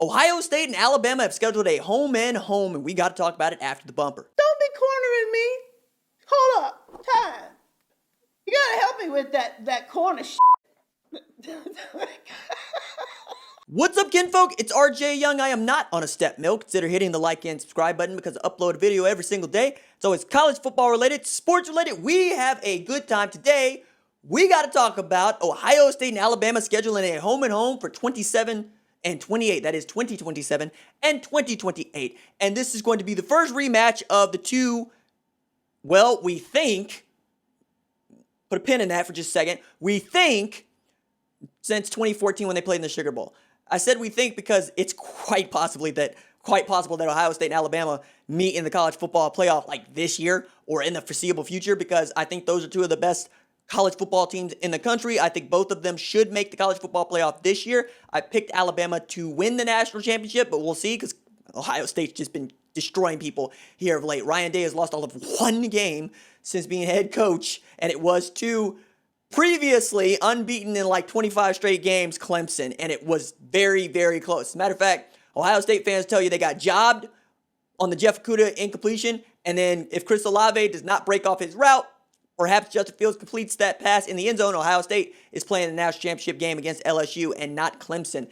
Ohio State and Alabama have scheduled a home and home, and we got to talk about it after the bumper. Don't be cornering me. Hold up. Time. You gotta help me with that corner shit. What's up, kinfolk? It's RJ Young. I am not on a step mill. Consider hitting the like and subscribe button because I upload a video every single day. So it's college football related, sports related. We have a good time today. We got to talk about Ohio State and Alabama scheduling a home and home for 27 and 28. That is 2027 and 2028. And this is going to be the first rematch of the two, well, we think, put a pin in that for just a second, we think since 2014 when they played in the Sugar Bowl. I said we think because it's quite possible that Ohio State and Alabama meet in the college football playoff like this year or in the foreseeable future, because I think those are two of the best college football teams in the country. I think both of them should make the college football playoff this year. I picked Alabama to win the national championship, but we'll see because Ohio State's just been destroying people here of late. Ryan Day has lost all of one game since being head coach, and it was to previously unbeaten in like 25 straight games, Clemson, and it was very, very close. As a matter of fact, Ohio State fans tell you they got jobbed on the Jeff Okudah incompletion, and then if Chris Olave does not break off his route, perhaps Justin Fields completes that pass in the end zone, Ohio State is playing the national championship game against LSU and not Clemson.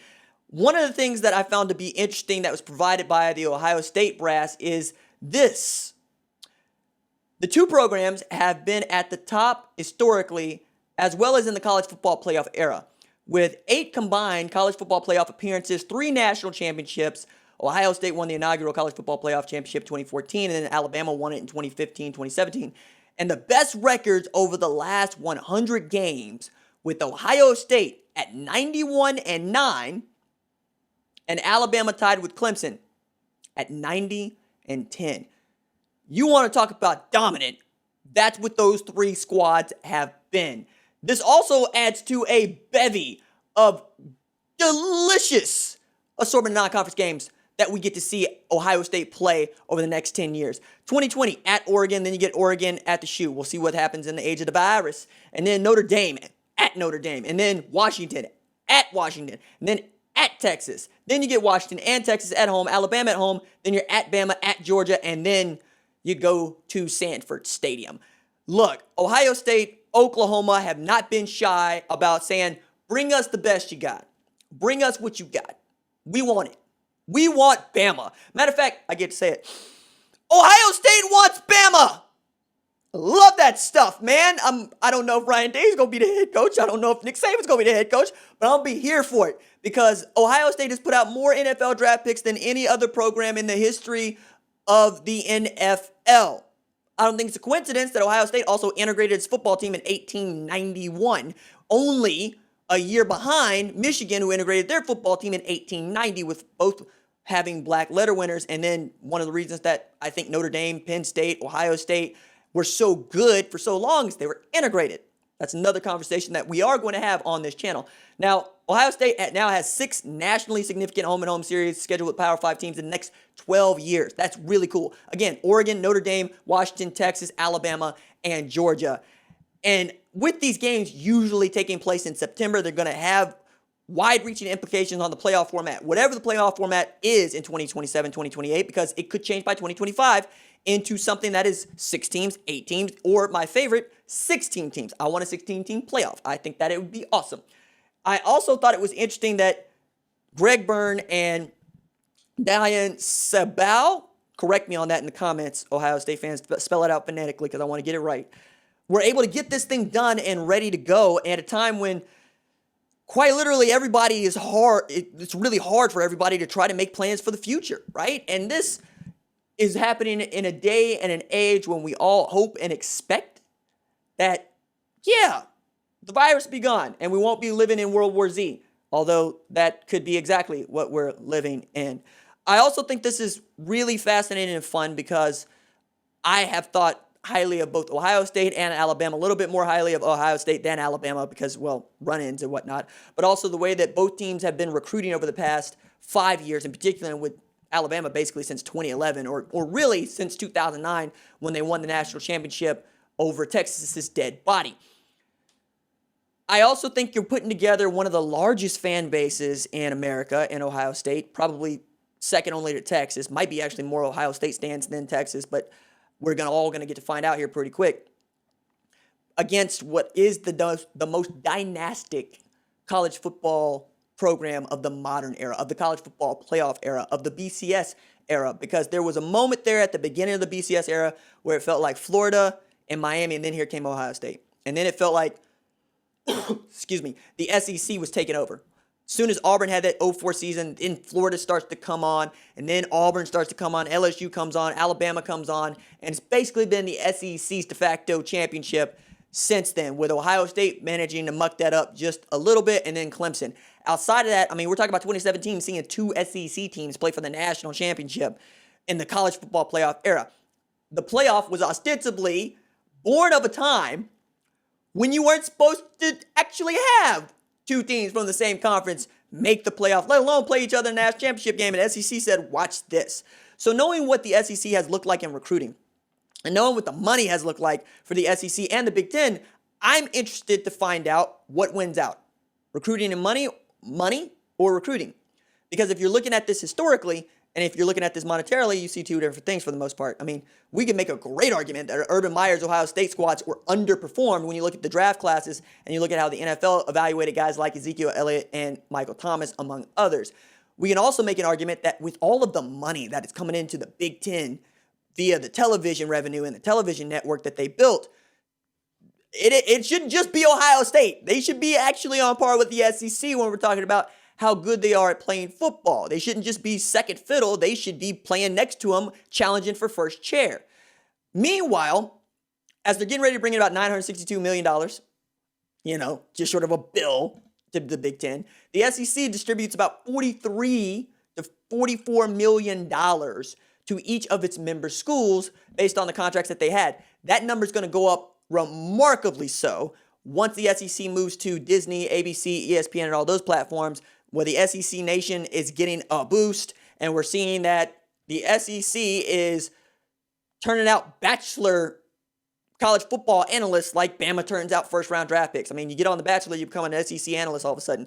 One of the things that I found to be interesting that was provided by the Ohio State brass is this. The two programs have been at the top historically as well as in the college football playoff era. With 8 combined college football playoff appearances, 3 national championships, Ohio State won the inaugural college football playoff championship 2014, and then Alabama won it in 2015, 2017. And the best records over the last 100 games, with Ohio State at 91-9, and Alabama tied with Clemson at 90-10. You want to talk about dominant? That's what those 3 squads have been. This also adds to a bevy of delicious assortment of non-conference games that we get to see Ohio State play over the next 10 years. 2020 at Oregon, then you get Oregon at the Shoe. We'll see what happens in the age of the virus. And then Notre Dame at Notre Dame. And then Washington at Washington. And then at Texas. Then you get Washington and Texas at home, Alabama at home. Then you're at Bama, at Georgia, and then you go to Sanford Stadium. Look, Ohio State, Oklahoma have not been shy about saying, bring us the best you got. Bring us what you got. We want it. We want Bama. Matter of fact, I get to say it. Ohio State wants Bama. Love that stuff, man. I don't know if Ryan Day is going to be the head coach. I don't know if Nick Saban's going to be the head coach, but I'll be here for it because Ohio State has put out more NFL draft picks than any other program in the history of the NFL. I don't think it's a coincidence that Ohio State also integrated its football team in 1891, only a year behind Michigan, who integrated their football team in 1890, with both having black letter winners. And then one of the reasons that I think Notre Dame, Penn State, Ohio State were so good for so long is they were integrated. That's another conversation that we are going to have on this channel. Now, Ohio State now has 6 nationally significant home-and-home series scheduled with Power 5 teams in the next 12 years. That's really cool. Again, Oregon, Notre Dame, Washington, Texas, Alabama, and Georgia. And with these games usually taking place in September, they're going to have wide-reaching implications on the playoff format, whatever the playoff format is in 2027, 2028, because it could change by 2025 into something that is 6 teams, 8 teams, or my favorite, 16 teams. I want a 16-team playoff. I think that it would be awesome. I also thought it was interesting that Greg Byrne and Diane Sabal, correct me on that in the comments, Ohio State fans, spell it out phonetically because I want to get it right, were able to get this thing done and ready to go at a time when quite literally everybody is hard. It's really hard for everybody to try to make plans for the future, right? And this is happening in a day and an age when we all hope and expect that, yeah, the virus be gone and we won't be living in World War Z, although that could be exactly what we're living in. I also think this is really fascinating and fun because I have thought highly of both Ohio State and Alabama, a little bit more highly of Ohio State than Alabama because, well, run-ins and whatnot, but also the way that both teams have been recruiting over the past 5 years, in particular with Alabama basically since 2011 or really since 2009 when they won the national championship over Texas's dead body. I also think you're putting together one of the largest fan bases in America in Ohio State, probably second only to Texas. Might be actually more Ohio State stands than Texas, but we're all going to get to find out here pretty quick. Against what is the most dynastic college football program of the modern era, of the college football playoff era, of the BCS era, because there was a moment there at the beginning of the BCS era where it felt like Florida and Miami, and then here came Ohio State. And then it felt like, excuse me, the SEC was taking over. As soon as Auburn had that 04 season, then Florida starts to come on, and then Auburn starts to come on, LSU comes on, Alabama comes on, and it's basically been the SEC's de facto championship since then, with Ohio State managing to muck that up just a little bit, and then Clemson. Outside of that, I mean, we're talking about 2017, seeing two SEC teams play for the national championship in the college football playoff era. The playoff was ostensibly born of a time when you weren't supposed to actually have two teams from the same conference make the playoff, let alone play each other in the national championship game. And SEC said, watch this. So knowing what the SEC has looked like in recruiting, and knowing what the money has looked like for the SEC and the Big Ten, I'm interested to find out what wins out. Recruiting and money or recruiting. Because if you're looking at this historically, and if you're looking at this monetarily, you see two different things for the most part. I mean, we can make a great argument that Urban Meyer's Ohio State squads were underperformed when you look at the draft classes and you look at how the NFL evaluated guys like Ezekiel Elliott and Michael Thomas, among others. We can also make an argument that with all of the money that is coming into the Big Ten via the television revenue and the television network that they built, it shouldn't just be Ohio State. They should be actually on par with the SEC when we're talking about how good they are at playing football. They shouldn't just be second fiddle. They should be playing next to them, challenging for first chair. Meanwhile, as they're getting ready to bring in about $962 million, just sort of a bill to the Big Ten, the SEC distributes about $43 to $44 million to each of its member schools based on the contracts that they had. That number is going to go up remarkably so once the SEC moves to Disney, ABC, ESPN, and all those platforms, where the SEC Nation is getting a boost, and we're seeing that the SEC is turning out bachelor college football analysts like Bama turns out first-round draft picks. I mean, you get on The Bachelor, you become an SEC analyst all of a sudden.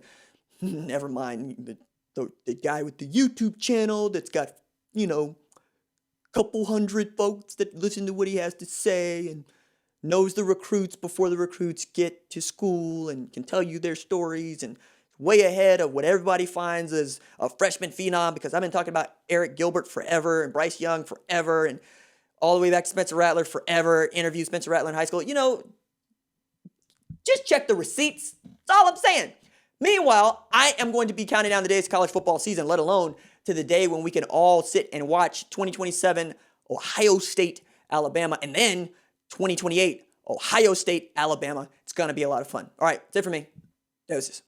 Never mind the guy with the YouTube channel that's got, couple hundred folks that listen to what he has to say and knows the recruits before the recruits get to school and can tell you their stories and way ahead of what everybody finds as a freshman phenom, because I've been talking about Eric Gilbert forever and Bryce Young forever and all the way back to Spencer Rattler forever, interviewed Spencer Rattler in high school. Just check the receipts. That's all I'm saying. Meanwhile, I am going to be counting down the days of college football season, let alone to the day when we can all sit and watch 2027 Ohio State, Alabama, and then 2028 Ohio State, Alabama. It's going to be a lot of fun. All right, that's it for me. Doses.